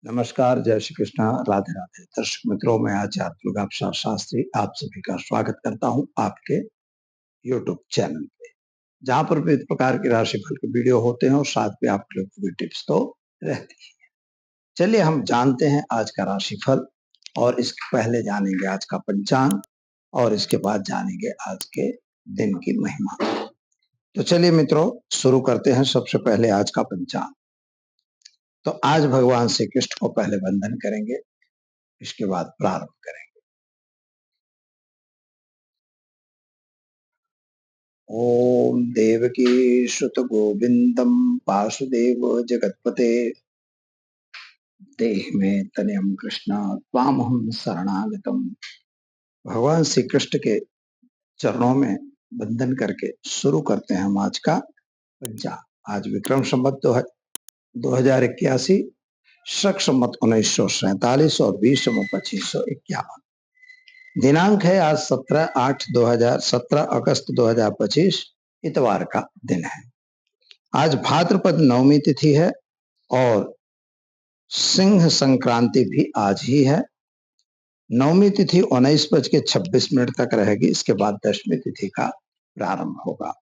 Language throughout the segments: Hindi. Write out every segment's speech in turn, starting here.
नमस्कार, जय श्री कृष्णा, राधे राधे। दर्शक मित्रों, मैं आचार्य दुर्गाप्रसाद शास्त्री आप सभी का स्वागत करता हूं आपके यूट्यूब चैनल पे, जहां पर विविध प्रकार के राशिफल के वीडियो होते हैं और साथ में आपके लिए टिप्स तो रहती है। चलिए हम जानते हैं आज का राशिफल और इसके पहले जानेंगे आज का पंचांग और इसके बाद जानेंगे आज के दिन की महिमा। तो चलिए मित्रों, शुरू करते हैं। सबसे पहले आज का पंचांग। तो आज भगवान श्री कृष्ण को पहले वंदन करेंगे, इसके बाद प्रारंभ करेंगे। ओम देवकी श्रुत गोविंदम वासुदेव जगतपते देह में तनयम कृष्ण त्वामहं शरणागतम। भगवान श्री कृष्ण के चरणों में वंदन करके शुरू करते हैं हम आज का पंचांग। आज विक्रम संवत 2081, शक संवत 1947 और बीसम 2551। दिनांक है आज 17 अगस्त 2025, इतवार का दिन है। आज भाद्रपद नवमी तिथि है और सिंह संक्रांति भी आज ही है। नवमी तिथि 19:26 तक रहेगी, इसके बाद दशमी तिथि का प्रारंभ होगा।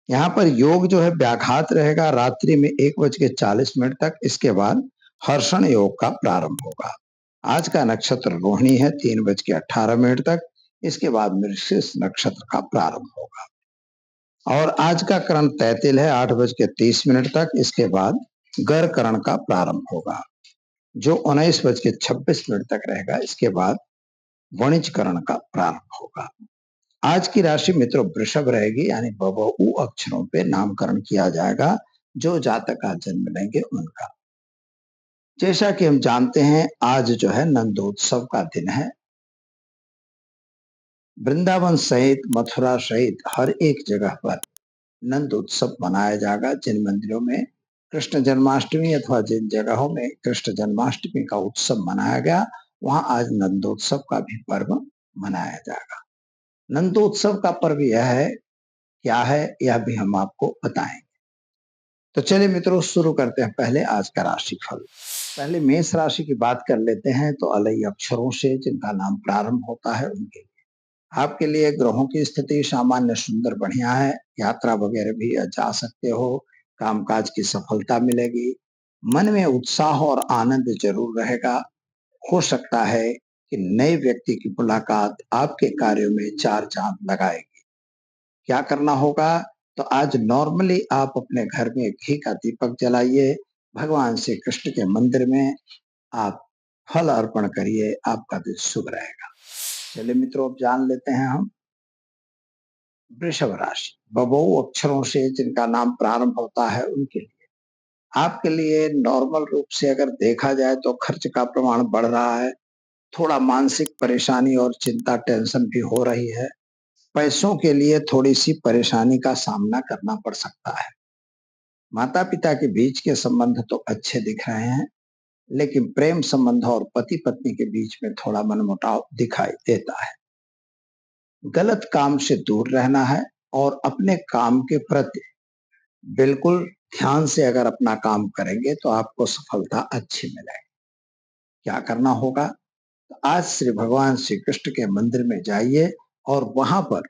यहाँ पर योग जो है व्याघात रहेगा रात्रि में 1:40 तक, इसके बाद हर्षण योग का प्रारंभ होगा। आज का नक्षत्र रोहिणी है 3:18 तक, इसके बाद मृगशीर्ष नक्षत्र का प्रारंभ होगा। और आज का करण तैतिल है 8:30 तक, इसके बाद गर करण का प्रारंभ होगा जो 19:26 तक रहेगा, इसके बाद वणिज करण का प्रारंभ होगा। आज की राशि मित्रों वृषभ रहेगी, यानी बबऊ अक्षरों पे नामकरण किया जाएगा जो जातक का जन्म लेंगे उनका। जैसा कि हम जानते हैं आज जो है नंदोत्सव का दिन है। वृंदावन सहित मथुरा सहित हर एक जगह पर नंद उत्सव मनाया जाएगा। जिन मंदिरों में कृष्ण जन्माष्टमी अथवा जिन जगहों में कृष्ण जन्माष्टमी का उत्सव मनाया गया, वहां आज नंदोत्सव का भी पर्व मनाया जाएगा। नंदोत्सव का पर्व यह है, क्या है यह भी हम आपको बताएंगे। तो चलिए मित्रों शुरू करते हैं पहले आज का राशिफल। पहले मेष राशि की बात कर लेते हैं। तो अलई अक्षरों से जिनका नाम प्रारंभ होता है उनके लिए आपके लिए ग्रहों की स्थिति सामान्य सुंदर बढ़िया है। यात्रा वगैरह भी जा सकते हो, कामकाज की सफलता मिलेगी, मन में उत्साह और आनंद जरूर रहेगा। हो सकता है कि नए व्यक्ति की मुलाकात आपके कार्यों में चार चांद लगाएगी। क्या करना होगा? तो आज नॉर्मली आप अपने घर में घी का दीपक जलाइए, भगवान श्री कृष्ण के मंदिर में आप फल अर्पण करिए, आपका दिन शुभ रहेगा। चलिए मित्रों अब जान लेते हैं हम वृषभ राशि। बबऊ अक्षरों से जिनका नाम प्रारंभ होता है उनके लिए आपके लिए नॉर्मल रूप से अगर देखा जाए तो खर्च का प्रमाण बढ़ रहा है। थोड़ा मानसिक परेशानी और चिंता टेंशन भी हो रही है। पैसों के लिए थोड़ी सी परेशानी का सामना करना पड़ सकता है। माता पिता के बीच के संबंध तो अच्छे दिख रहे हैं, लेकिन प्रेम संबंध और पति पत्नी के बीच में थोड़ा मनमुटाव दिखाई देता है। गलत काम से दूर रहना है और अपने काम के प्रति बिल्कुल ध्यान से अगर अपना काम करेंगे तो आपको सफलता अच्छी मिलेगी। क्या करना होगा? तो आज श्री भगवान श्री कृष्ण के मंदिर में जाइए और वहां पर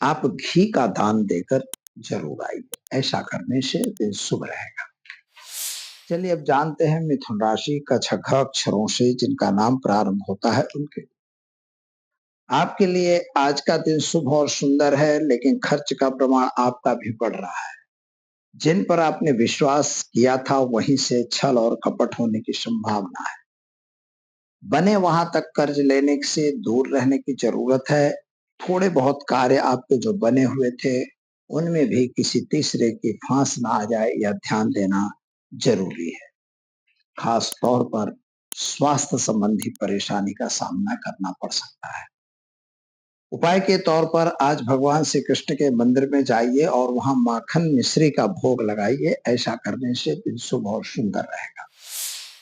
आप घी का दान देकर जरूर आइए। ऐसा करने से दिन शुभ रहेगा। चलिए अब जानते हैं मिथुन राशि का छह अक्षरों से जिनका नाम प्रारंभ होता है उनके आपके लिए आज का दिन शुभ और सुंदर है, लेकिन खर्च का प्रमाण आपका भी बढ़ रहा है। जिन पर आपने विश्वास किया था वहीं से छल और कपट होने की संभावना है। बने वहां तक कर्ज लेने से दूर रहने की जरूरत है। थोड़े बहुत कार्य आपके जो बने हुए थे उनमें भी किसी तीसरे की फांस ना आ जाए, यह ध्यान देना जरूरी है। खास तौर पर स्वास्थ्य संबंधी परेशानी का सामना करना पड़ सकता है। उपाय के तौर पर आज भगवान श्री कृष्ण के मंदिर में जाइए और वहां माखन मिश्री का भोग लगाइए। ऐसा करने से दिन शुभ और सुंदर रहेगा।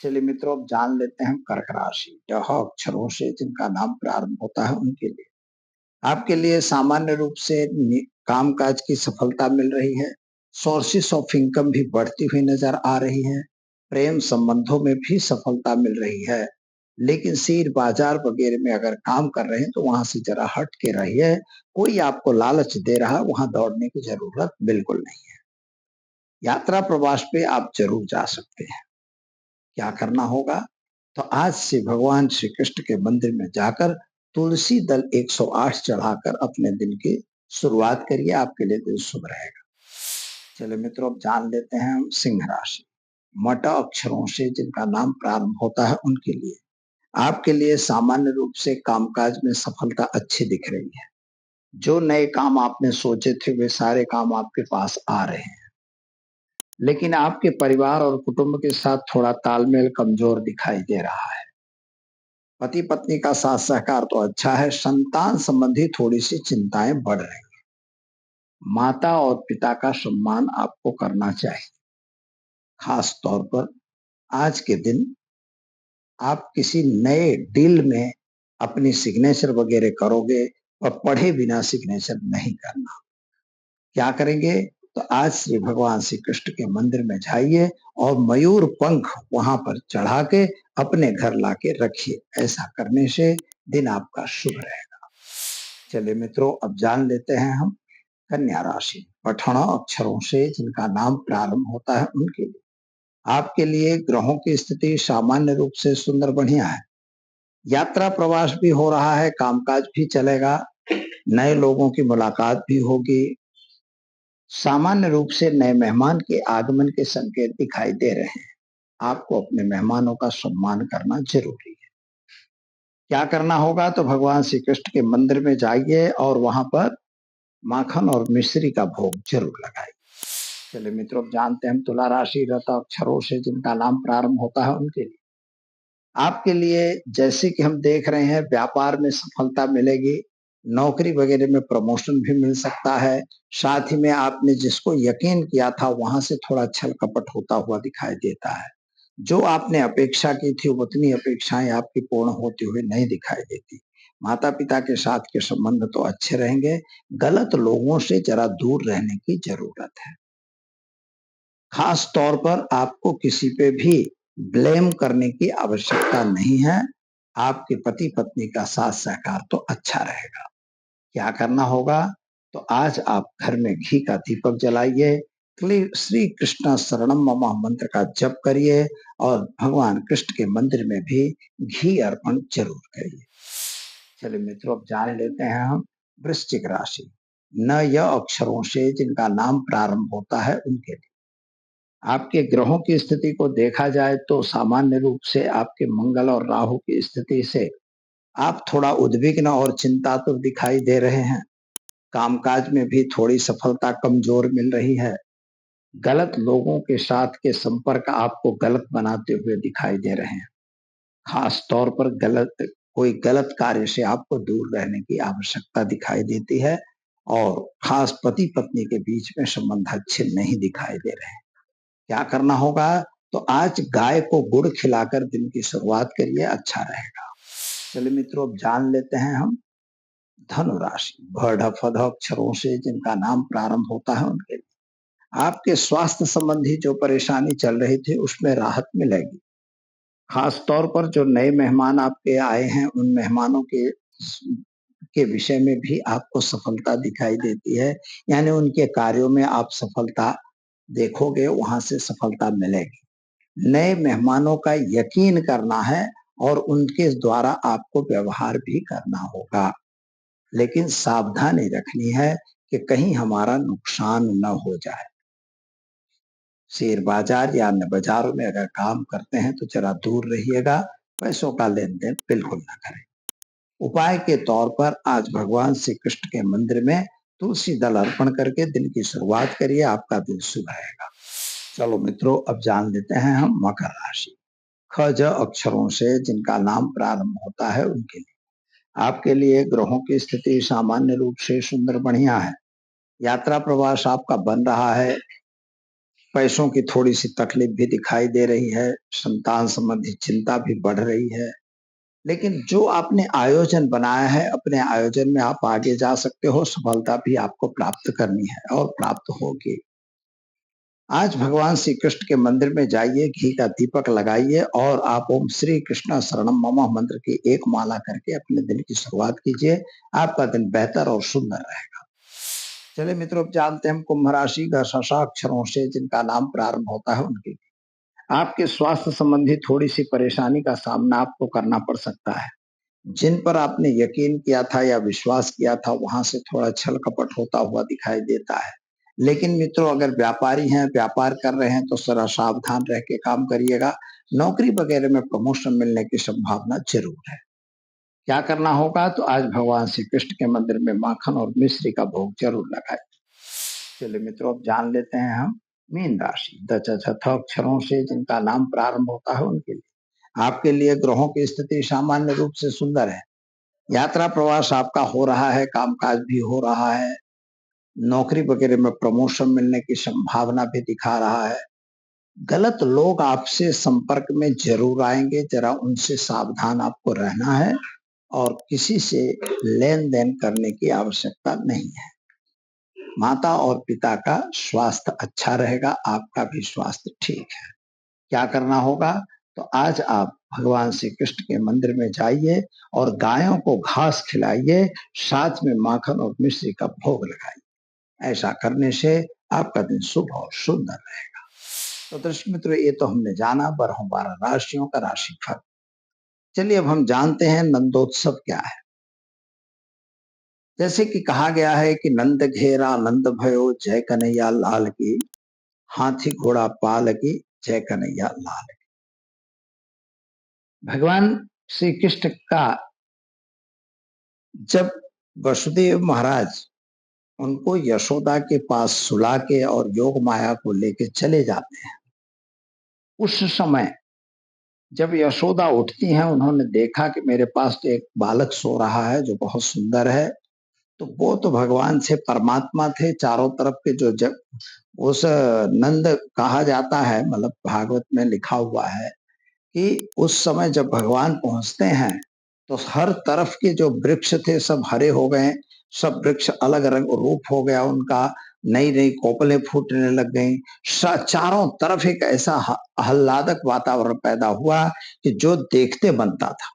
चलिए मित्रों अब जान लेते हैं कर्क राशि। यह अक्षरों से जिनका नाम प्रारंभ होता है उनके लिए आपके लिए सामान्य रूप से कामकाज की सफलता मिल रही है। सोर्सेस ऑफ इनकम भी बढ़ती हुई नजर आ रही है। प्रेम संबंधों में भी सफलता मिल रही है। लेकिन शेयर बाजार वगैरह में अगर काम कर रहे हैं तो वहां से जरा हट के रहिए। कोई आपको लालच दे रहा है, वहां दौड़ने की जरूरत बिल्कुल नहीं है। यात्रा प्रवास पे आप जरूर जा सकते हैं। क्या करना होगा? तो आज से भगवान श्री कृष्ण के मंदिर में जाकर तुलसी दल 108 चढ़ाकर अपने दिन की शुरुआत करिए, आपके लिए दिन शुभ रहेगा। चलिए मित्रों, अब जान लेते हैं हम सिंह राशि। मट अक्षरों से जिनका नाम प्रारंभ होता है उनके लिए आपके लिए सामान्य रूप से कामकाज में सफलता अच्छी दिख रही है। जो नए काम आपने सोचे थे वे सारे काम आपके पास आ रहे हैं। लेकिन आपके परिवार और कुटुंब के साथ थोड़ा तालमेल कमजोर दिखाई दे रहा है। पति पत्नी का साथ सहकार तो अच्छा है, संतान संबंधी थोड़ी सी चिंताएं बढ़ रही हैं। माता और पिता का सम्मान आपको करना चाहिए। खास तौर पर आज के दिन आप किसी नए डील में अपनी सिग्नेचर वगैरह करोगे और पढ़े बिना सिग्नेचर नहीं करना। क्या करेंगे? तो आज श्री भगवान श्री कृष्ण के मंदिर में जाइए और मयूर पंख वहां पर चढ़ा के अपने घर लाके रखिए। ऐसा करने से दिन आपका शुभ रहेगा। चलिए मित्रों, अब जान लेते हैं हम कन्या राशि। पठण अक्षरों से जिनका नाम प्रारंभ होता है उनके लिए आपके लिए ग्रहों की स्थिति सामान्य रूप से सुंदर बढ़िया है। यात्रा प्रवास भी हो रहा है, कामकाज भी चलेगा, नए लोगों की मुलाकात भी होगी। सामान्य रूप से नए मेहमान के आगमन के संकेत दिखाई दे रहे हैं। आपको अपने मेहमानों का सम्मान करना जरूरी है। क्या करना होगा? तो भगवान श्री कृष्ण के मंदिर में जाइए और वहां पर माखन और मिश्री का भोग जरूर लगाइए। चलिए मित्रों, जानते हैं हम तुला राशि। रत अक्षरों से जिनका नाम प्रारंभ होता है उनके लिए आपके लिए जैसे कि हम देख रहे हैं व्यापार में सफलता मिलेगी, नौकरी वगैरह में प्रमोशन भी मिल सकता है। साथ ही में आपने जिसको यकीन किया था वहां से थोड़ा छल कपट होता हुआ दिखाई देता है। जो आपने अपेक्षा की थी उतनी अपेक्षाएं आपकी पूर्ण होती हुई नहीं दिखाई देती। माता पिता के साथ के संबंध तो अच्छे रहेंगे, गलत लोगों से जरा दूर रहने की जरूरत है। खास तौर पर आपको किसी पे भी ब्लेम करने की आवश्यकता नहीं है। आपके पति पत्नी का साथ सहकार तो अच्छा रहेगा। क्या करना होगा? तो आज आप घर में घी का दीपक जलाइए, श्री कृष्ण शरणम मम मंत्र का जप करिए और भगवान कृष्ण के मंदिर में भी घी अर्पण जरूर करिए। चलिए मित्रों, अब जान लेते हैं हम वृश्चिक राशि। न यह अक्षरों से जिनका नाम प्रारंभ होता है उनके लिए आपके ग्रहों की स्थिति को देखा जाए तो सामान्य रूप से आपके मंगल और राहु की स्थिति से आप थोड़ा उद्विग्न और चिंतातुर दिखाई दे रहे हैं। कामकाज में भी थोड़ी सफलता कमजोर मिल रही है। गलत लोगों के साथ के संपर्क आपको गलत बनाते हुए दिखाई दे रहे हैं। खास तौर पर कोई गलत कार्य से आपको दूर रहने की आवश्यकता दिखाई देती है और खास पति पत्नी के बीच में संबंध अच्छे नहीं दिखाई दे रहे हैं। क्या करना होगा? तो आज गाय को गुड़ खिलाकर दिन की शुरुआत करिए, अच्छा रहेगा। चलिए मित्रों, अब जान लेते हैं हम धनु राशि। भड़ फध अक्षरों से जिनका नाम प्रारंभ होता है उनके लिए आपके स्वास्थ्य संबंधी जो परेशानी चल रही थी उसमें राहत मिलेगी। खास तौर पर जो नए मेहमान आपके आए हैं उन मेहमानों के विषय में भी आपको सफलता दिखाई देती है। यानी उनके कार्यों में आप सफलता देखोगे, वहां से सफलता मिलेगी। नए मेहमानों का यकीन करना है और उनके द्वारा आपको व्यवहार भी करना होगा, लेकिन सावधानी रखनी है कि कहीं हमारा नुकसान न हो जाए। शेयर बाजार या अन्य बाजारों में अगर काम करते हैं तो जरा दूर रहिएगा। पैसों का लेन देन बिल्कुल ना करें। उपाय के तौर पर आज भगवान श्री कृष्ण के मंदिर में तुलसी दल अर्पण करके दिन की शुरुआत करिए, आपका दिन शुभ रहेगा। चलो मित्रों, अब जान लेते हैं हम मकर राशि। ख ज अक्षरों से जिनका नाम प्रारंभ होता है उनके लिए आपके लिए ग्रहों की स्थिति सामान्य रूप से सुंदर बढ़िया है। यात्रा प्रवास आपका बन रहा है। पैसों की थोड़ी सी तकलीफ भी दिखाई दे रही है। संतान संबंधी चिंता भी बढ़ रही है। लेकिन जो आपने आयोजन बनाया है अपने आयोजन में आप आगे जा सकते हो। सफलता भी आपको प्राप्त करनी है और प्राप्त होगी। आज भगवान श्री कृष्ण के मंदिर में जाइए, घी का दीपक लगाइए और आप ओम श्री कृष्ण शरणम मम मंत्र की एक माला करके अपने दिन की शुरुआत कीजिए। आपका दिन बेहतर और सुंदर रहेगा। चलिए मित्रों, अब जानते हैं हम कुंभ राशि का शशाक्षरों से जिनका नाम प्रारंभ होता है उनके आपके स्वास्थ्य संबंधी थोड़ी सी परेशानी का सामना आपको करना पड़ सकता है। जिन पर आपने यकीन किया था या विश्वास किया था वहां से थोड़ा छल कपट होता हुआ दिखाई देता है। लेकिन मित्रों, अगर व्यापारी हैं, व्यापार कर रहे हैं तो जरा सावधान रह के काम करिएगा। नौकरी वगैरह में प्रमोशन मिलने की संभावना जरूर है। क्या करना होगा, तो आज भगवान श्री कृष्ण के मंदिर में माखन और मिश्री का भोग जरूर लगाए। चलिए मित्रों, अब जान लेते हैं हम मीन राशि अक्षरों से जिनका नाम प्रारंभ होता है उनके लिए। आपके लिए ग्रहों की स्थिति सामान्य रूप से सुंदर है। यात्रा प्रवास आपका हो रहा है, कामकाज भी हो रहा है। नौकरी वगैरह में प्रमोशन मिलने की संभावना भी दिखा रहा है। गलत लोग आपसे संपर्क में जरूर आएंगे, जरा उनसे सावधान आपको रहना है और किसी से लेन देन करने की आवश्यकता नहीं है। माता और पिता का स्वास्थ्य अच्छा रहेगा, आपका भी स्वास्थ्य ठीक है। क्या करना होगा, तो आज आप भगवान श्री कृष्ण के मंदिर में जाइए और गायों को घास खिलाइए, साथ में माखन और मिश्री का भोग लगाइए। ऐसा करने से आपका दिन शुभ और सुंदर रहेगा। तो दर्शक मित्रों, ये तो हमने जाना 12 राशियों का राशिफल। चलिए अब हम जानते हैं नंदोत्सव क्या है। जैसे कि कहा गया है कि नंद घेरा नंद भयो, जय कन्हैया लाल की, हाथी घोड़ा पाल की, जय कन्हैया लाल की। भगवान श्री कृष्ण का जब वसुदेव महाराज उनको यशोदा के पास सुला के और योग माया को लेके चले जाते हैं, उस समय जब यशोदा उठती हैं, उन्होंने देखा कि मेरे पास तो एक बालक सो रहा है जो बहुत सुंदर है। तो वो तो भगवान से परमात्मा थे, चारों तरफ के जो जब उस नंद कहा जाता है, मतलब भागवत में लिखा हुआ है कि उस समय जब भगवान पहुंचते हैं तो हर तरफ के जो वृक्ष थे सब हरे हो गए, सब वृक्ष अलग रंग रूप हो गया उनका, नई नई कोपलें फूटने लग गई। चारों तरफ एक ऐसा आह्लादक वातावरण पैदा हुआ कि जो देखते बनता था।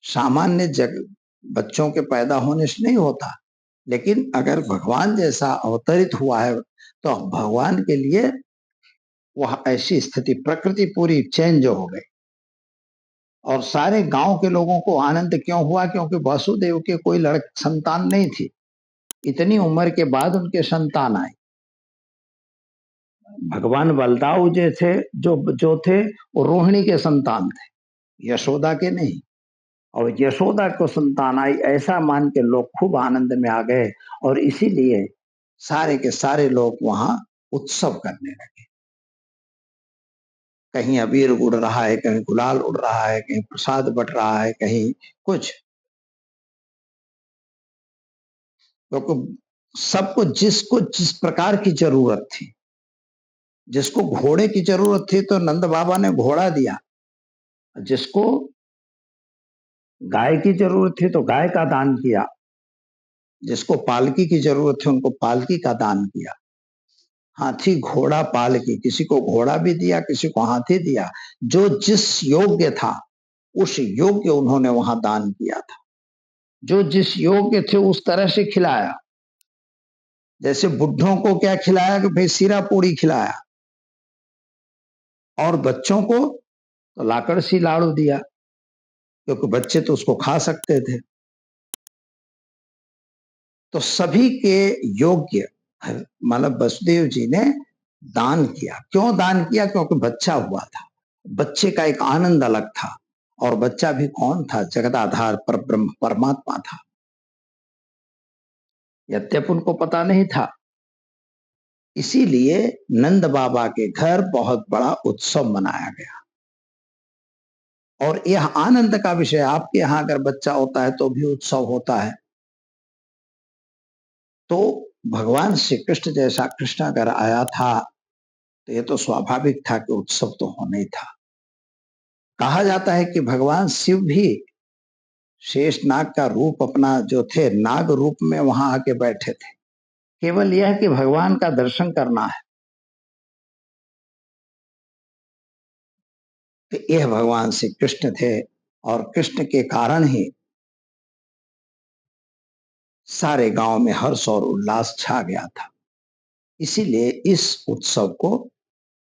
सामान्य जग बच्चों के पैदा होने से नहीं होता, लेकिन अगर भगवान जैसा अवतरित हुआ है तो भगवान के लिए वह ऐसी स्थिति, प्रकृति पूरी चेंज हो गई। और सारे गांव के लोगों को आनंद क्यों हुआ, क्योंकि वासुदेव के कोई संतान नहीं थी। इतनी उम्र के बाद उनके संतान आए। भगवान बलदाऊ जो थे जो थे वो रोहिणी के संतान थे, यशोदा के नहीं। और यशोदा को संतान आई ऐसा मान के लोग खूब आनंद में आ गए और इसीलिए सारे के सारे लोग वहां उत्सव करने लगे। कहीं अबीर उड़ रहा है, कहीं गुलाल उड़ रहा है, कहीं प्रसाद बट रहा है, कहीं कुछ। क्योंकि सबको जिसको जिस प्रकार की जरूरत थी, जिसको घोड़े की जरूरत थी तो नंद बाबा ने घोड़ा दिया, जिसको गाय की जरूरत थी तो गाय का दान किया, जिसको पालकी की जरूरत थी उनको पालकी का दान किया। हाथी घोड़ा पालकी, किसी को घोड़ा भी दिया, किसी को हाथी दिया। जो जिस योग्य था उस योग्य उन्होंने वहां दान किया था। जो जिस योग्य थे उस तरह से खिलाया। जैसे बुढ़ों को क्या खिलाया कि भाई सीरा पूड़ी खिलाया, और बच्चों को तो लाकड़ सी लाड़ू दिया, क्योंकि बच्चे तो उसको खा सकते थे। तो सभी के योग्य मतलब वसुदेव जी ने दान किया। क्यों दान किया, क्योंकि बच्चा हुआ था। बच्चे का एक आनंद अलग था, और बच्चा भी कौन था, जगदाधार पर ब्रह्म परमात्मा था। यद्यपि उनको पता नहीं था। इसीलिए नंद बाबा के घर बहुत बड़ा उत्सव मनाया गया। और यह आनंद का विषय, आपके यहाँ अगर बच्चा होता है तो भी उत्सव होता है। तो भगवान श्री कृष्ण जैसा कृष्ण अगर आया था तो ये तो स्वाभाविक था कि उत्सव तो होना ही था। कहा जाता है कि भगवान शिव भी शेष नाग का रूप अपना जो थे, नाग रूप में वहां आके बैठे थे। केवल यह कि भगवान का दर्शन करना है, कि यह भगवान श्री कृष्ण थे और कृष्ण के कारण ही सारे गांव में हर्ष और उल्लास छा गया था। इसीलिए इस उत्सव को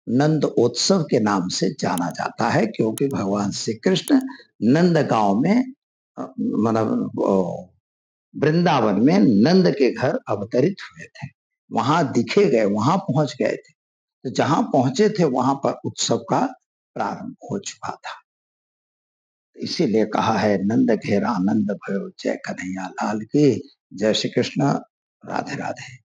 नंद उत्सव के नाम से जाना जाता है, क्योंकि भगवान श्री कृष्ण नंद गांव में मतलब वृंदावन में नंद के घर अवतरित हुए थे, वहां दिखे गए, वहां पहुंच गए थे। तो जहां पहुंचे थे वहां पर उत्सव का प्रारंभ हो चुका था। इसीलिए कहा है नंद घेर आनंद भयो, जय कन्हैया लाल की। जय श्री कृष्ण। राधे राधे।